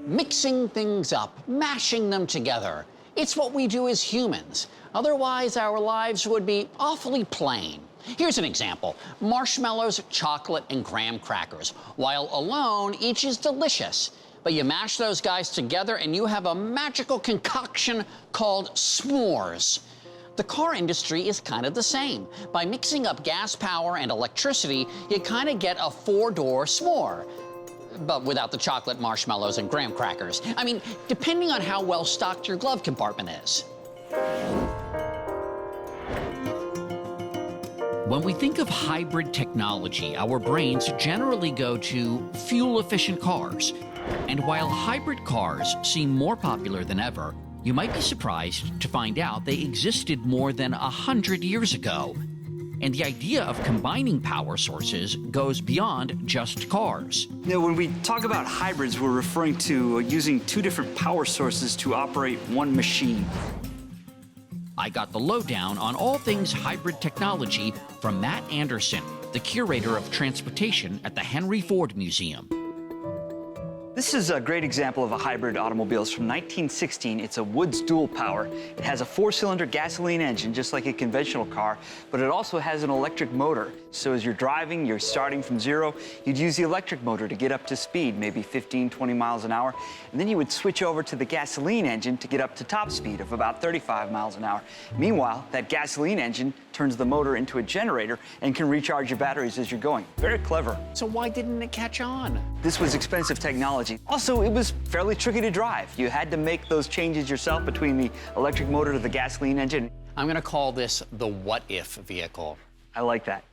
Mixing things up, mashing them together. It's what we do as humans. Otherwise, our lives would be awfully plain. Here's an example. Marshmallows, chocolate, and graham crackers. While alone, each is delicious. But you mash those guys together and you have a magical concoction called s'mores. The car industry is kind of the same. By mixing up gas power and electricity, you kind of get a four-door s'more. But without the chocolate, marshmallows, and graham crackers. I mean, depending on how well stocked your glove compartment is. When we think of hybrid technology, our brains generally go to fuel-efficient cars. And while hybrid cars seem more popular than ever, you might be surprised to find out they existed more than 100 years ago. And the idea of combining power sources goes beyond just cars. You know, when we talk about hybrids, we're referring to using two different power sources to operate one machine. I got the lowdown on all things hybrid technology from Matt Anderson, the curator of transportation at the Henry Ford Museum. This is a great example of a hybrid automobile. It's from 1916. It's a Woods dual power. It has a four-cylinder gasoline engine, just like a conventional car, but it also has an electric motor. So as you're driving, you're starting from zero, you'd use the electric motor to get up to speed, maybe 15, 20 miles an hour, and then you would switch over to the gasoline engine to get up to top speed of about 35 miles an hour. Meanwhile, that gasoline engine turns the motor into a generator and can recharge your batteries as you're going. Very clever. So why didn't it catch on? This was expensive technology. Also, it was fairly tricky to drive. You had to make those changes yourself between the electric motor to the gasoline engine. I'm gonna call this the what-if vehicle. I like that.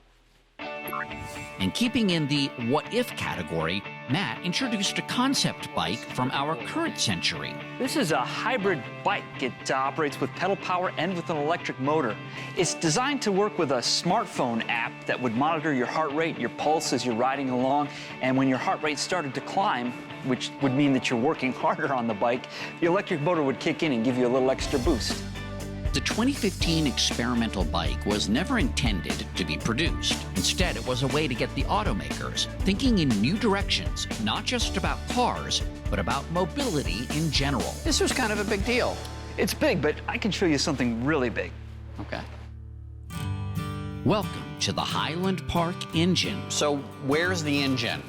And keeping in the what-if category, Matt introduced a concept bike from our current century. This is a hybrid bike. It operates with pedal power and with an electric motor. It's designed to work with a smartphone app that would monitor your heart rate, your pulse as you're riding along, and when your heart rate started to climb, which would mean that you're working harder on the bike, the electric motor would kick in and give you a little extra boost. The 2015 experimental bike was never intended to be produced. Instead, it was a way to get the automakers thinking in new directions, not just about cars, but about mobility in general. This was kind of a big deal. It's big, but I can show you something really big. Okay. Welcome to the Highland Park engine. So where's the engine?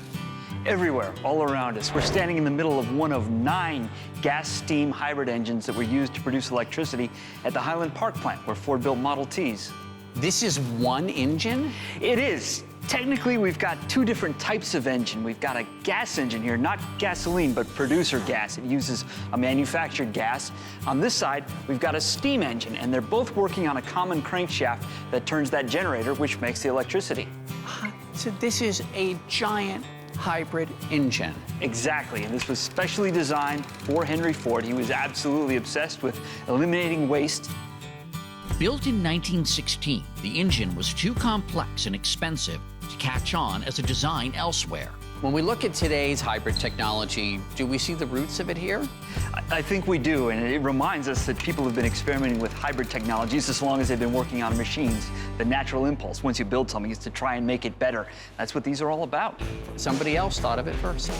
Everywhere, all around us. We're standing in the middle of one of 9 gas-steam hybrid engines that were used to produce electricity at the Highland Park plant where Ford built Model Ts. This is one engine? It is. Technically, we've got 2 different types of engine. We've got a gas engine here, not gasoline, but producer gas. It uses a manufactured gas. On this side, we've got a steam engine, and they're both working on a common crankshaft that turns that generator, which makes the electricity. So this is a giant hybrid engine. Exactly, and this was specially designed for Henry Ford. He was absolutely obsessed with eliminating waste. Built in 1916, the engine was too complex and expensive to catch on as a design elsewhere. When we look at today's hybrid technology, do we see the roots of it here? I think we do, and it reminds us that people have been experimenting with hybrid technologies as long as they've been working on machines. The natural impulse, once you build something, is to try and make it better. That's what these are all about. Somebody else thought of it first.